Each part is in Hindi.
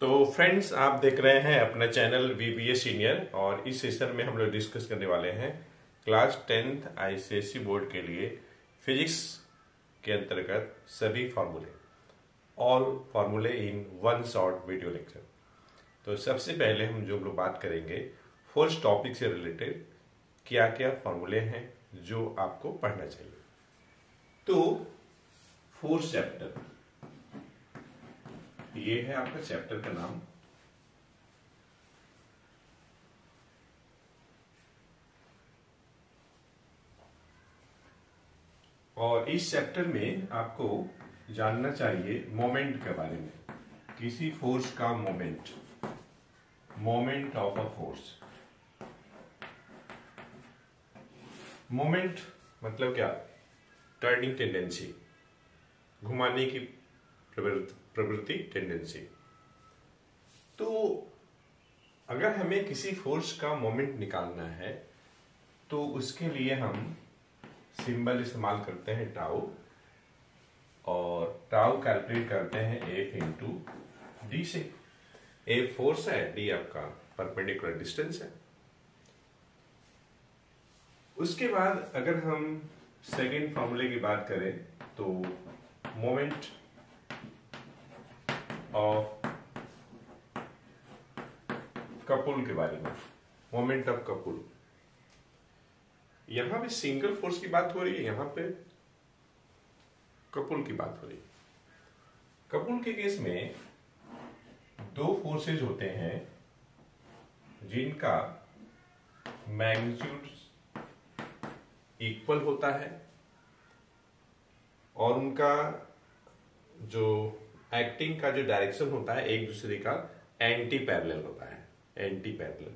तो फ्रेंड्स, आप देख रहे हैं अपना चैनल VBA सीनियर और इस सेशन में हम लोग डिस्कस करने वाले हैं क्लास 10th ICSE बोर्ड के लिए फिजिक्स के अंतर्गत सभी फार्मूले, ऑल फार्मूले in one short video lecture. तो सबसे पहले हम जो लोग बात करेंगे फर्स्ट टॉपिक से रिलेटेड क्या क्या फार्मूले हैं जो आपको पढ़ना चाहिए। तो फोर्थ चैप्टर, ये है आपका चैप्टर का नाम। और इस चैप्टर में आपको जानना चाहिए मोमेंट के बारे में, किसी फोर्स का moment, moment of a force. Moment मतलब क्या? टर्निंग टेंडेंसी, घुमाने की प्रवृत्ति, टेंडेंसी। तो अगर हमें किसी फोर्स का मोमेंट निकालना है तो उसके लिए हम सिंबल इस्तेमाल करते हैं टाउ, और टाउ कैलकुलेट करते हैं F इंटू डी से। F फोर्स है, D आपका परपेंडिकुलर डिस्टेंस है। उसके बाद अगर हम सेकेंड फॉर्मूले की बात करें तो मोमेंट ऑफ कपुल के बारे में, मोमेंट ऑफ कपुल। यहां पे सिंगल फोर्स की बात हो रही है, यहां पे कपुल की बात हो रही है। कपुल के केस में दो फोर्सेज होते हैं जिनका मैग्नीट्यूड इक्वल होता है और उनका जो एक्टिंग का जो डायरेक्शन होता है एक दूसरे का एंटी पैरेलल होता है। एंटी पैरेलल,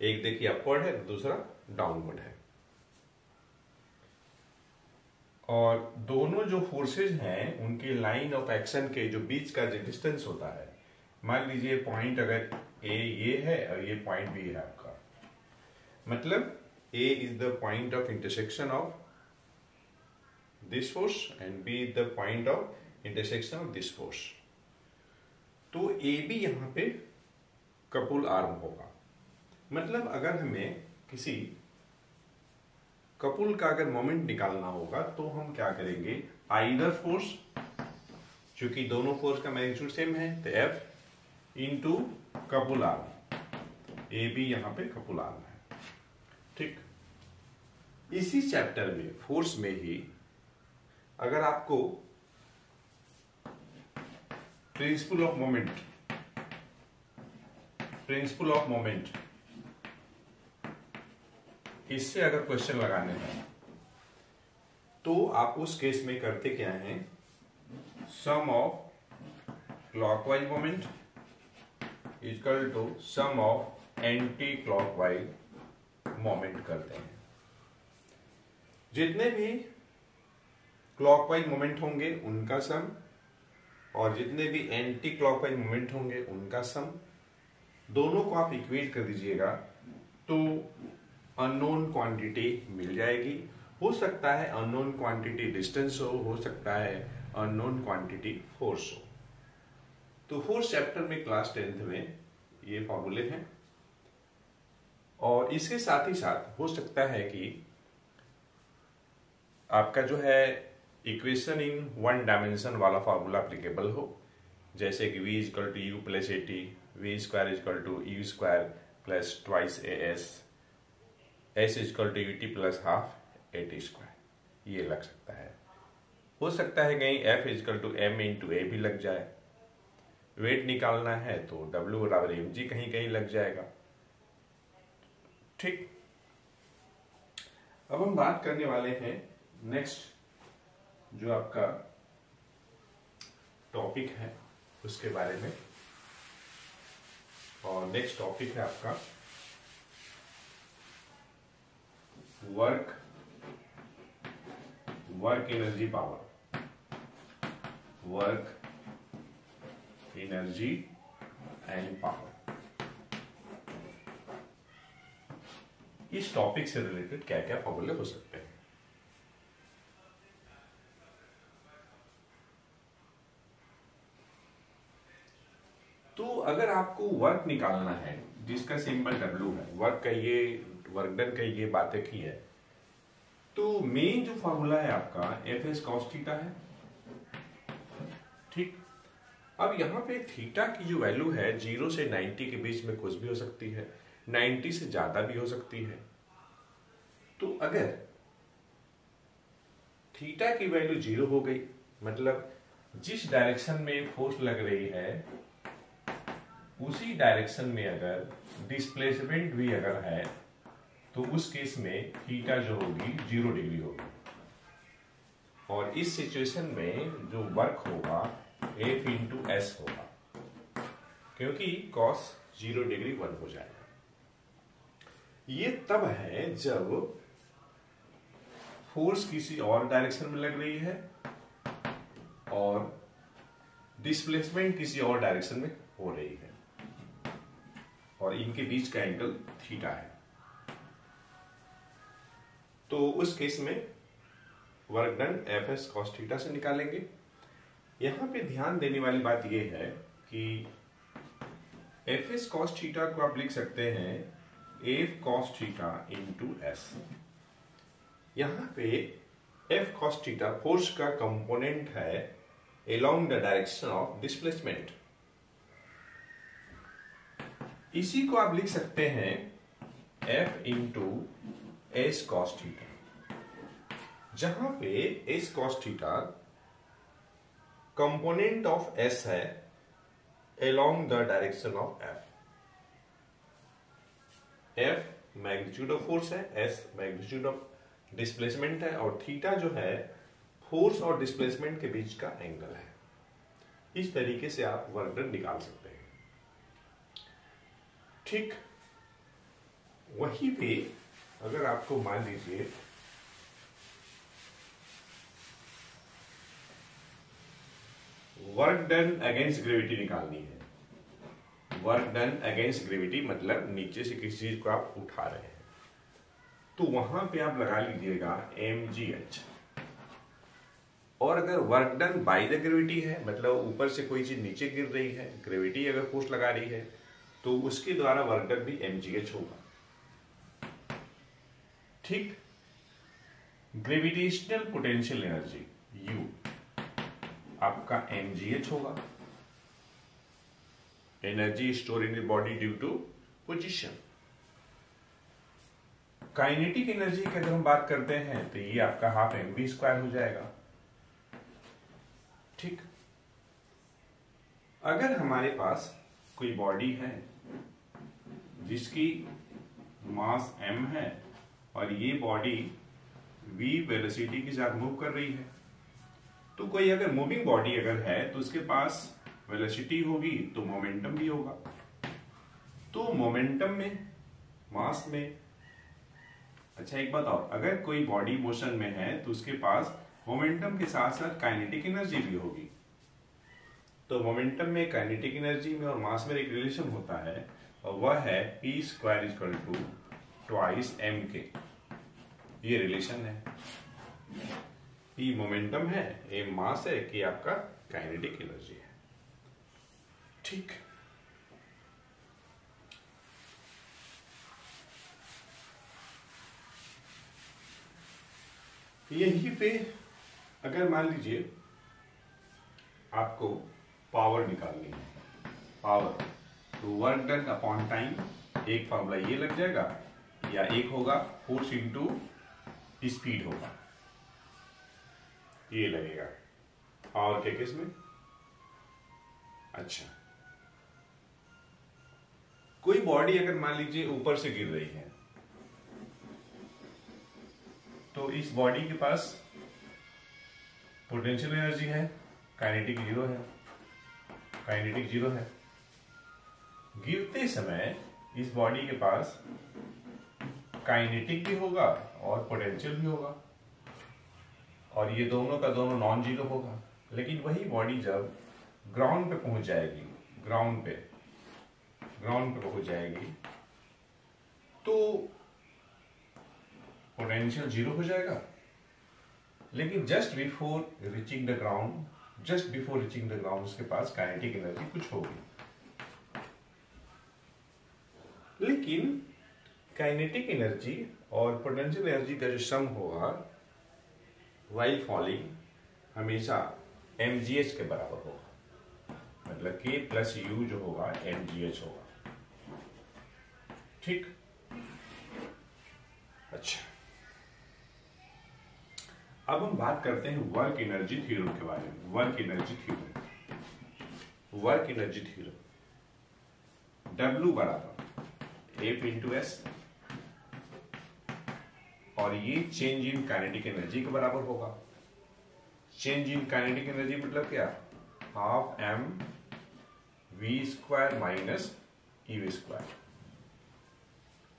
एक देखिए अपवर्ड है, दूसरा डाउनवर्ड है। और दोनों जो फोर्सेज हैं उनके लाइन ऑफ एक्शन के जो बीच का जो डिस्टेंस होता है, मान लीजिए पॉइंट अगर ए ये है और ये पॉइंट बी है आपका, मतलब A is the point of intersection of this force and B is the point of intersection of this force. तो ए बी यहां पे कपुल आर्म होगा। मतलब अगर हमें किसी कपुल का अगर मोमेंट निकालना होगा तो हम क्या करेंगे, आइदर फोर्स, क्योंकि दोनों फोर्स का मैग्नीट्यूड सेम है, तो F into couple arm, A B यहां पे कपुल आर्म है। ठीक, इसी चैप्टर में फोर्स में ही अगर आपको principle of moment, principle of moment, इससे अगर क्वेश्चन लगाने हैं तो आप उस केस में करते क्या हैं, sum of clockwise moment equal to sum of anti clockwise moment करते हैं। जितने भी क्लॉकवाइज मोमेंट होंगे उनका सम और जितने भी एंटी क्लॉकवाइज मोमेंट होंगे उनका सम, दोनों को आप इक्वेट कर दीजिएगा तो अननोन क्वांटिटी मिल जाएगी। हो सकता है अननोन क्वांटिटी डिस्टेंस हो सकता है अननोन क्वांटिटी फोर्स हो। तो फोर्थ चैप्टर में क्लास 10th में ये फॉर्मूले हैं। और इसके साथ ही साथ हो सकता है कि आपका जो है इक्वेशन इन वन डायमेंशन वाला फॉर्मूला एप्लीकेबल हो, जैसे कि V equal to u plus AT, V square equal to u square plus twice AS, S equal to UT plus half AT square, ये लग सकता है। हो सकता है कहीं F equal to M into A भी लग जाए। वेट निकालना है तो W बराबर mg कहीं कहीं लग जाएगा। ठीक, अब हम बात करने वाले हैं नेक्स्ट जो आपका टॉपिक है उसके बारे में। और नेक्स्ट टॉपिक है आपका work energy power, work energy and power. इस टॉपिक से रिलेटेड क्या क्या फॉर्मूले हो सकते हैं। तो आपको वर्क निकालना है जिसका सिंबल W है, वर्क कहिए, वर्क डन कहिए, बातें की है, तो मेन जो फॉर्मूला है आपका Fs cos थीटा है। ठीक, अब यहाँ पे थीटा की जो वैल्यू है 0 से 90 के बीच में कुछ भी हो सकती है, 90 से ज्यादा भी हो सकती है। तो अगर थीटा की वैल्यू 0 हो गई, मतलब जिस डायरेक्शन में फोर्स लग रही है उसी डायरेक्शन में अगर डिस्प्लेसमेंट भी अगर है, तो उस केस में थीटा जो होगी 0 डिग्री होगी। और इस सिचुएशन में जो वर्क होगा F इंटू एस होगा, क्योंकि cos 0 डिग्री 1 हो जाएगा। ये तब है जब फोर्स किसी और डायरेक्शन में लग रही है और डिस्प्लेसमेंट किसी और डायरेक्शन में हो रही है और इनके बीच का एंगल थीटा है। तो उस केस में work done Fs cos theta से निकालेंगे। यहां पे ध्यान देने वाली बात यह है कि Fs cos थीटा को आप लिख सकते हैं F cos theta into S. यहां पे F cos थीटा फोर्स का कंपोनेंट है along the direction of displacement। इसी को आप लिख सकते हैं F into S cos theta, जहां पे S cos theta component of S है along the direction of F। F magnitude of force है, S मैग्नीट्यूड ऑफ डिस्प्लेसमेंट है और थीटा जो है फोर्स और डिस्प्लेसमेंट के बीच का एंगल है। इस तरीके से आप वर्क डन निकाल सकते हैं। ठीक, वहीं पे अगर आपको मान लीजिए वर्क डन अगेंस्ट ग्रेविटी निकालनी है। वर्क डन अगेंस्ट ग्रेविटी मतलब नीचे से किसी चीज को आप उठा रहे हैं, तो वहां पे आप लगा लीजिएगा mgh। और अगर work done by the gravity है, मतलब ऊपर से कोई चीज नीचे गिर रही है, ग्रेविटी अगर फोर्स लगा रही है, तो उसके द्वारा वर्क डन भी mgh होगा। ठीक, ग्रेविटेशनल पोटेंशियल एनर्जी U आपका mgh होगा, energy store in the body due to position. Kinetic energy की अगर हम बात करते हैं तो ये आपका हाफ mv² हो जाएगा। ठीक, अगर हमारे पास कोई बॉडी है जिसकी मास m है और ये बॉडी v वेलोसिटी के साथ मूव कर रही है, तो कोई अगर मूविंग बॉडी अगर है तो उसके पास वेलोसिटी होगी तो मोमेंटम भी होगा। तो मोमेंटम में, मास में, अच्छा एक बात और, अगर कोई बॉडी मोशन में है तो उसके पास मोमेंटम के साथ साथ काइनेटिक एनर्जी भी होगी। तो मोमेंटम में, काइनेटिक एनर्जी में और मास में एक रिलेशन होता है और वह है p² = 2 mk। ये रिलेशन है। p मोमेंटम है, m मास है, k आपका काइनेटिक एनर्जी है। ठीक, यहीं पे अगर मान लीजिए आपको पावर निकालनी है, पावर, तो वर्क डन अपॉन टाइम, एक फॉर्मूला ये लग जाएगा, या एक होगा फोर्स इंटू स्पीड होगा, ये लगेगा पावर के केस में। अच्छा, कोई बॉडी अगर मान लीजिए ऊपर से गिर रही है, तो इस बॉडी के पास पोटेंशियल एनर्जी है, काइनेटिक 0 है, काइनेटिक 0 है। गिरते समय इस बॉडी के पास काइनेटिक भी होगा और पोटेंशियल भी होगा, और ये दोनों का दोनों नॉन जीरो होगा। लेकिन वही बॉडी जब ग्राउंड पे पहुंच जाएगी, ग्राउंड पे पहुंच जाएगी, तो पोटेंशियल 0 हो जाएगा। लेकिन just before reaching the ground उसके पास काइनेटिक एनर्जी कुछ होगी। लेकिन काइनेटिक एनर्जी और पोटेंशियल एनर्जी का जो सम होगा वाइल फॉलिंग हमेशा mgh के बराबर होगा, मतलब k प्लस u जो होगा mgh होगा। ठीक, अच्छा अब हम बात करते हैं वर्क एनर्जी थ्योरम के बारे में। Work energy theorem, work energy theorem, W बराबर F इंटू एस, और ये चेंज इन काइनेटिक एनर्जी के बराबर होगा। चेंज इन काइनेटिक एनर्जी मतलब क्या, half m v square minus E square.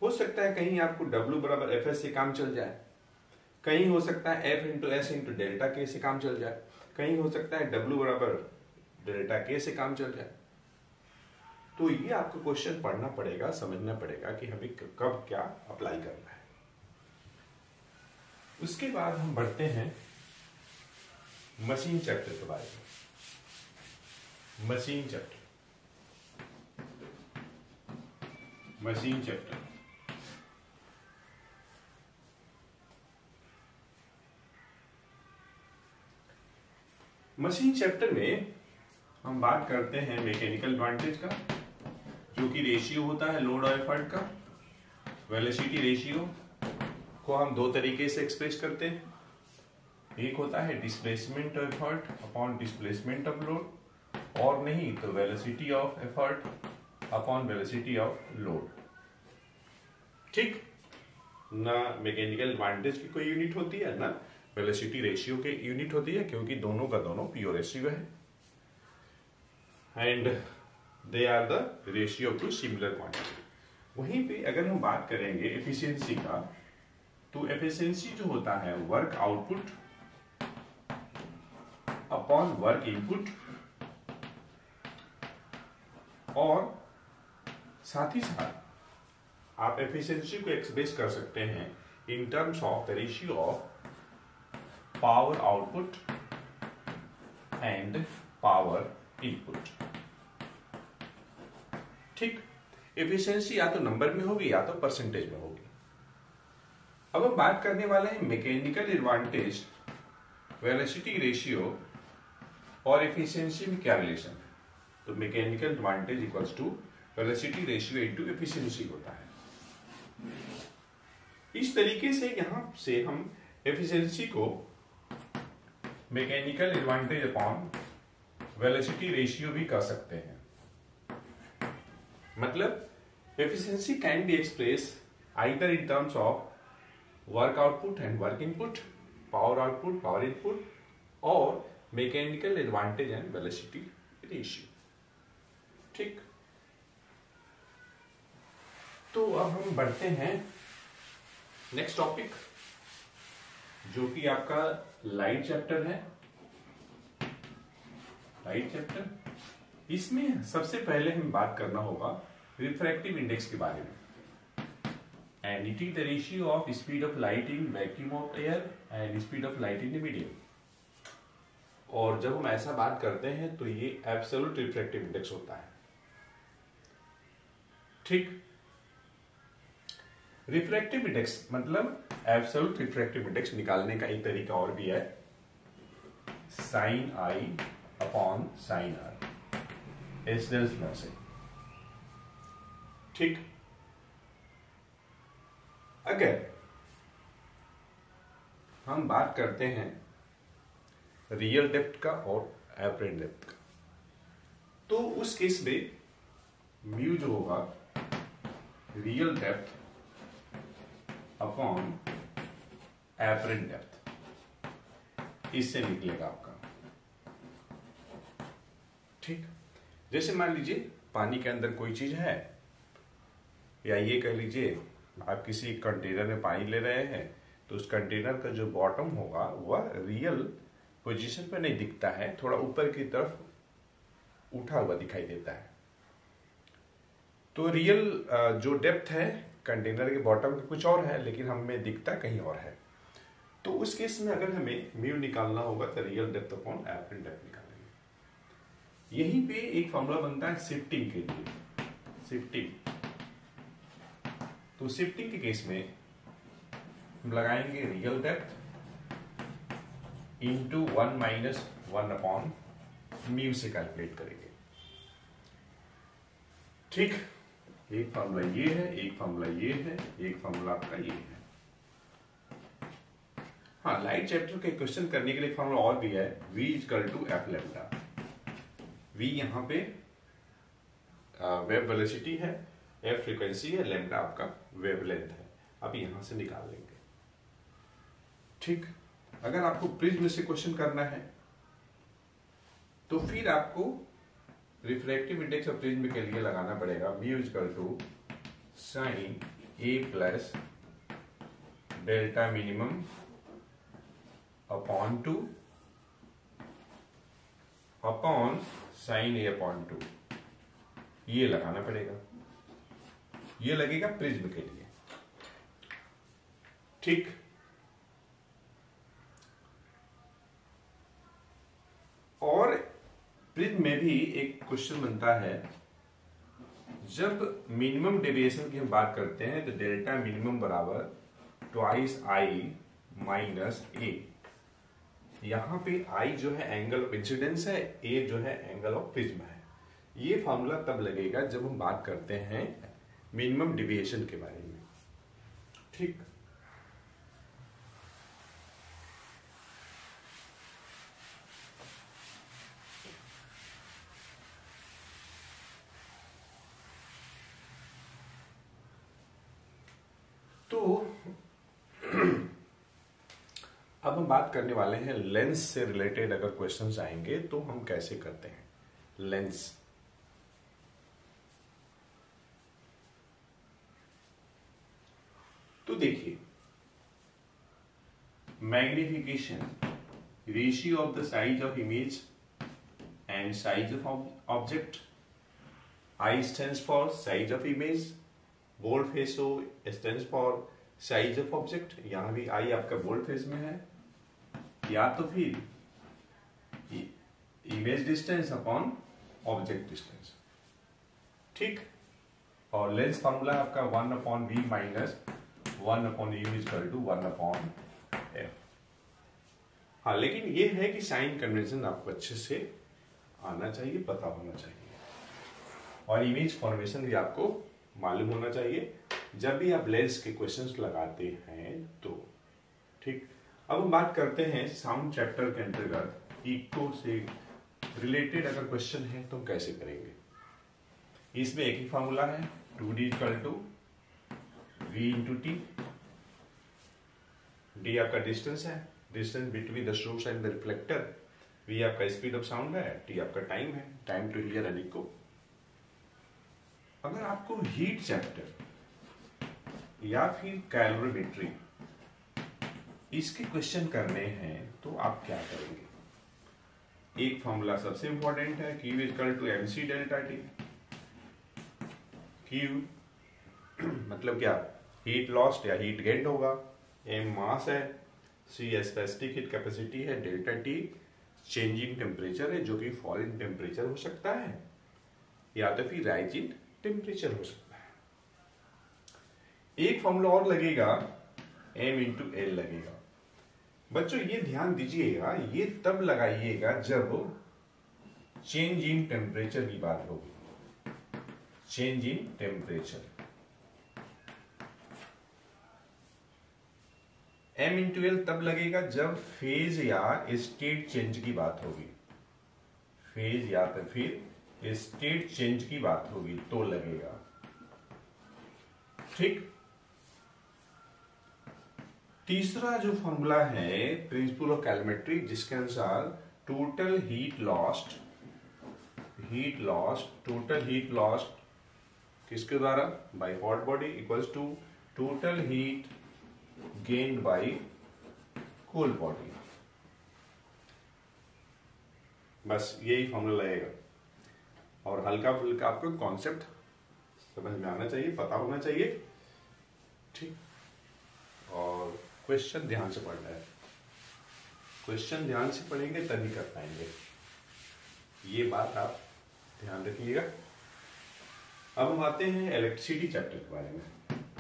हो सकता है कहीं आपको W बराबर एफ एस से काम चल जाए, कहीं हो सकता है F into S into delta के से काम चल जाए, कहीं हो सकता है W बराबर डेल्टा के से काम चल जाए। तो ये आपको क्वेश्चन पढ़ना पड़ेगा, समझना पड़ेगा कि हमें कब क्या अप्लाई करना है। उसके बाद हम बढ़ते हैं मशीन चैप्टर के बारे में। Machine chapter, machine chapter machine chapter में हम बात करते हैं मैकेनिकल एडवांटेज का, जो कि रेशियो होता है लोड और एफर्ट का। वेलोसिटी रेशियो को हम दो तरीके से एक्सप्रेस करते हैं, एक होता है displacement of effort upon displacement of load, और नहीं तो velocity of effort upon velocity of load. ठीक, ना मैकेनिकल एडवांटेज की कोई यूनिट होती है ना वेलोसिटी रेशियो के यूनिट होती है, क्योंकि दोनों का दोनों प्योर रेशियो है, and they are the ratio two similar quantity. वहीं पे अगर हम बात करेंगे एफिशिएंसी का, तो एफिशिएंसी जो होता है work output upon work input, और साथ ही साथ आप एफिशिएंसी को एक्सप्रेस कर सकते हैं इन terms of the ratio of power output and power input. ठीक, एफिशिएंसी या तो नंबर में होगी या तो परसेंटेज में होगी। अब हम बात करने वाले हैं मैकेनिकल एडवांटेज, वेलोसिटी रेशियो और एफिशिएंसी में क्या रिलेशन है। तो mechanical advantage equals to velocity ratio into efficiency होता है। इस तरीके से यहां से हम एफिशिएंसी को mechanical advantage upon velocity ratio भी कर सकते हैं। मतलब efficiency can be express either in terms of work output and work input, power output, power input, और mechanical advantage and velocity ratio. ठीक, तो अब हम बढ़ते हैं नेक्स्ट टॉपिक, जो कि आपका लाइट चैप्टर है। लाइट चैप्टर, इसमें सबसे पहले हम बात करना होगा रिफ्रैक्टिव इंडेक्स के बारे में, and it is the ratio of speed of light in vacuum of air and speed of light in the medium. और जब हम ऐसा बात करते हैं तो ये एब्सोल्यूट रिफ्रैक्टिव इंडेक्स होता है। ठीक, रिफ्रैक्टिव इंडेक्स मतलब एब्सोल्यूट रिफ्रैक्टिव इंडेक्स निकालने का एक तरीका और भी है, sine I upon sine R, Snell's law से। ठीक, अगर हम बात करते हैं रियल डेप्थ का और एपरेंट डेप्थ का, तो उस केस में म्यू जो होगा real depth upon apparent depth, इससे निकलेगा आपका। ठीक, जैसे मान लीजिए पानी के अंदर कोई चीज है, या ये कह लीजिए आप किसी कंटेनर में पानी ले रहे हैं, तो उस कंटेनर का जो बॉटम होगा वह रियल पोजीशन पे नहीं दिखता है, थोड़ा ऊपर की तरफ उठा हुआ दिखाई देता है। तो रियल जो डेप्थ है कंटेनर के बॉटम के कुछ और है, लेकिन हमें दिखता कहीं और है। तो उस केस में अगर हमें म्यू निकालना होगा तो real depth upon apparent depth निकालेंगे। यहीं पे एक फॉर्मूला बनता है शिफ्टिंग के लिए, शिफ्टिंग तो शिफ्टिंग के केस में हम लगाएंगे real depth into 1 minus 1 upon mu से कैलकुलेट करेंगे। ठीक, एक फॉर्मूला ये है, एक फॉर्मूला ये है, एक फॉर्मूला आपका ये है। हाँ, लाइट चैप्टर के क्वेश्चन करने के लिए फॉर्मूला और भी है, v equal to F lambda. v यहाँ पे वेव वेलोसिटी है, एफ फ्रीक्वेंसी है, लेमडा आपका वेवलेंथ है। अब यहां से निकाल लेंगे। ठीक, अगर आपको प्रिज्म से क्वेश्चन करना है तो फिर आपको रिफ्रैक्टिव इंडेक्स ऑफ प्रिज्म के लिए लगाना पड़ेगा mu equal to sine A plus delta minimum upon 2 upon sine A upon 2। ये लगाना पड़ेगा, ये लगेगा प्रिज्म के लिए। ठीक, और प्रिज्म में भी एक क्वेश्चन बनता है, जब मिनिमम डेविएशन की हम बात करते हैं तो डेल्टा मिनिमम बराबर ट्वाइस आई माइनस ए। यहां पे आई जो है एंगल ऑफ इंसिडेंस है, ए जो है एंगल ऑफ प्रिज्म है। ये फॉर्मूला तब लगेगा जब हम बात करते हैं मिनिमम डेविएशन के बारे में। ठीक, तो अब हम बात करने वाले हैं लेंस से रिलेटेड। अगर क्वेश्चंस आएंगे तो हम कैसे करते हैं लेंस। तो देखिए, magnification, ratio of the size of image and size of object. I stands for size of image, bold face हो stands for size of object. यहां भी आई आपका बोल्ड फेस में है, या तो फिर image distance upon object distance. ठीक, और लेंस फॉर्मूला आपका 1 upon V minus 1 upon U equal to 1 upon F. हाँ, लेकिन ये है कि साइन कन्वेंशन आपको अच्छे से आना चाहिए, पता होना चाहिए, और इमेज फॉर्मेशन भी आपको मालूम होना चाहिए जब भी आप लेंस के क्वेश्चंस लगाते हैं तो। ठीक, अब हम बात करते हैं साउंड चैप्टर के अंतर्गत इको से रिलेटेड अगर क्वेश्चन है तो कैसे करेंगे। इसमें एक ही फॉर्मूला है, 2d equal to V into T. D आपका डिस्टेंस है, distance between the source and the reflector. V आपका स्पीड ऑफ साउंड है, टी आपका टाइम है, time to hear an echo. अगर आपको हीट चैप्टर या फिर कैलोरीमेट्री इसके क्वेश्चन करने हैं तो आप क्या करेंगे। एक फॉर्मूला सबसे इंपॉर्टेंट है, Q equal to MC delta T. Q मतलब क्या, हीट लॉस्ट या हीट गेन होगा, M मास है, C स्पेसिफिक हीट कैपेसिटी है, डेल्टा टी चेंजिंग टेम्परेचर है जो कि फॉल इन टेम्परेचर हो सकता है या तो फिर राइज इन टेम्परेचर हो सकता है। एक फॉर्मूला और लगेगा, M इंटू एल लगेगा। बच्चों ये ध्यान दीजिएगा, ये तब लगाइएगा जब चेंज इन टेम्परेचर की बात होगी। Change in temperature, M into L तब लगेगा जब फेज या स्टेट चेंज की बात होगी। फेज या तो फिर स्टेट चेंज की बात होगी तो लगेगा। ठीक, तीसरा जो फॉर्मूला है प्रिंसिपल ऑफ कैलोरीमेट्री, जिसके अनुसार टोटल हीट लॉस्ट किसके द्वारा, by hot body equals to total heat gained by cold body. बस यही फॉर्मूला लगेगा, और हल्का फुल्का आपको कॉन्सेप्ट समझ में आना चाहिए, पता होना चाहिए। ठीक, और क्वेश्चन ध्यान से पढ़ना है, क्वेश्चन ध्यान से पढ़ेंगे तभी कर पाएंगे, ये बात आप ध्यान रखिएगा। अब हम आते हैं इलेक्ट्रिसिटी चैप्टर के बारे में।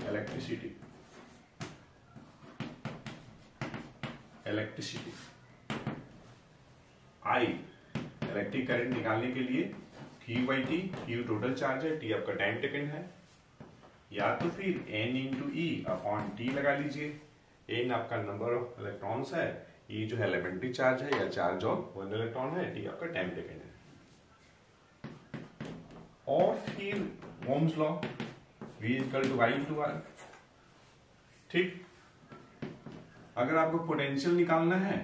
Electricity, electricity. I electric current निकालने के लिए Q by T, Q total charge है, T आपका टाइम टेकन है, या तो फिर N into E upon T लगा लीजिए। N आपका नंबर ऑफ इलेक्ट्रॉन्स है, E जो है एलिमेंट्री चार्ज है या चार्ज ऑफ 1 इलेक्ट्रॉन है, T आपका टाइम टेकन है। और फिर Ohm's law, V equal to I into R। ठीक, अगर आपको पोटेंशियल निकालना है,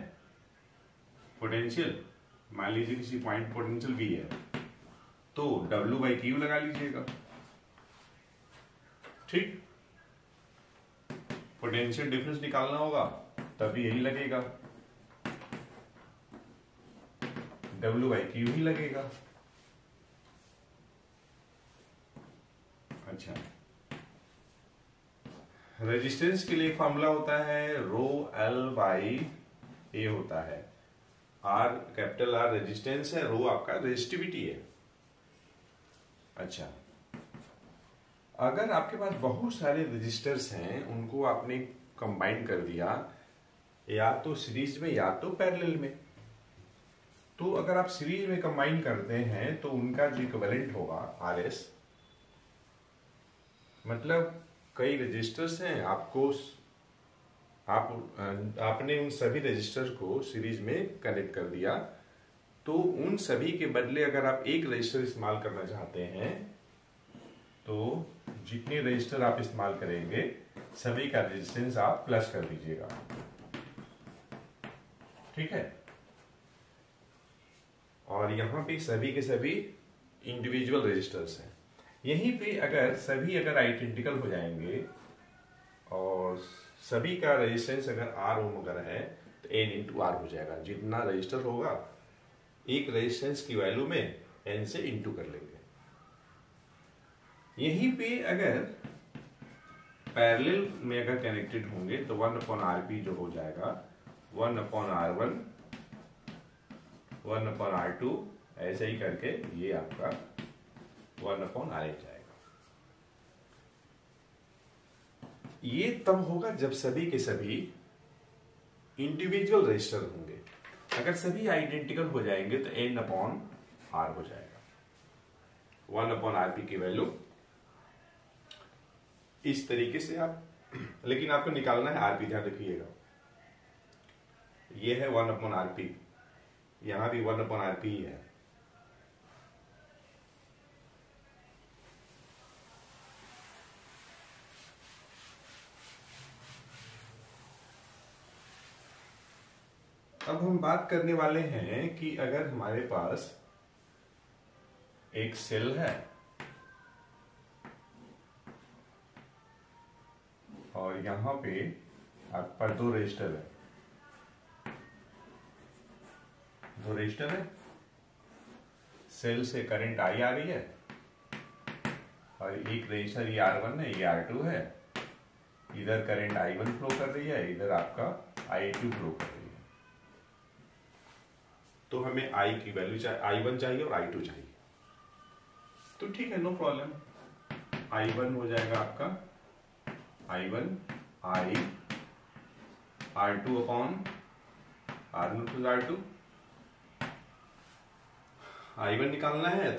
पोटेंशियल मान लीजिए किसी पॉइंट पोटेंशियल V है, तो W बाई Q लगा लीजिएगा। ठीक, पोटेंशियल डिफरेंस निकालना होगा तब यही लगेगा, W बाई Q ही लगेगा। अच्छा, रेजिस्टेंस के लिए फॉर्मूला होता है रो एल बाई ए होता है। आर कैपिटल आर रेजिस्टेंस है, रो आपका रेजिस्टिविटी है। अच्छा, अगर आपके पास बहुत सारे रजिस्टर्स हैं, उनको आपने कंबाइन कर दिया या तो सीरीज में या तो पैरेलल में, तो अगर आप सीरीज में कंबाइन करते हैं तो उनका जो इक्विवेलेंट होगा आरएस, मतलब कई रजिस्टर्स हैं, आपने उन सभी रजिस्टर को सीरीज में कनेक्ट कर दिया, तो उन सभी के बदले अगर आप एक रजिस्टर इस्तेमाल करना चाहते हैं तो जितने रजिस्टर आप इस्तेमाल करेंगे सभी का रेजिस्टेंस आप प्लस कर दीजिएगा। ठीक है, और यहां पे सभी के सभी इंडिविजुअल रजिस्टर्स हैं। यहीं पे अगर आइडेंटिकल हो जाएंगे और सभी का रेजिस्टेंस अगर R ओम अगर है तो N इंटू R हो जाएगा। जितना रजिस्टर होगा एक रेजिस्टेंस की वैल्यू में N से इंटू कर लेंगे। यहीं पे अगर पैरेलल में अगर कनेक्टेड होंगे तो 1/RP जो हो जाएगा 1/R1 1/R2, ऐसे ही करके ये आपका 1/RA जाएगा। ये तब होगा जब सभी के सभी इंडिविजुअल रजिस्टर होंगे। अगर सभी आइडेंटिकल हो जाएंगे तो N/R हो जाएगा। 1/RP की वैल्यू इस तरीके से आप, लेकिन आपको निकालना है आरपी, ध्यान रखिएगा। ये है 1/RP, यहां भी 1/RP ही है। अब हम बात करने वाले हैं कि अगर हमारे पास एक सेल है और यहां पे आपका दो रजिस्टर है, सेल से करंट आई आ रही है और एक रजिस्टर ये R1 है, ये R2 है। इधर करंट I1 फ्लो कर रही है, इधर आपका I2 फ्लो कर रही है। तो हमें I की वैल्यू I1 चाहिए और I2 चाहिए, तो ठीक है, नो प्रॉब्लम। I1 हो जाएगा आपका I1 I R2 upon R0 plus R2। I1 निकालना है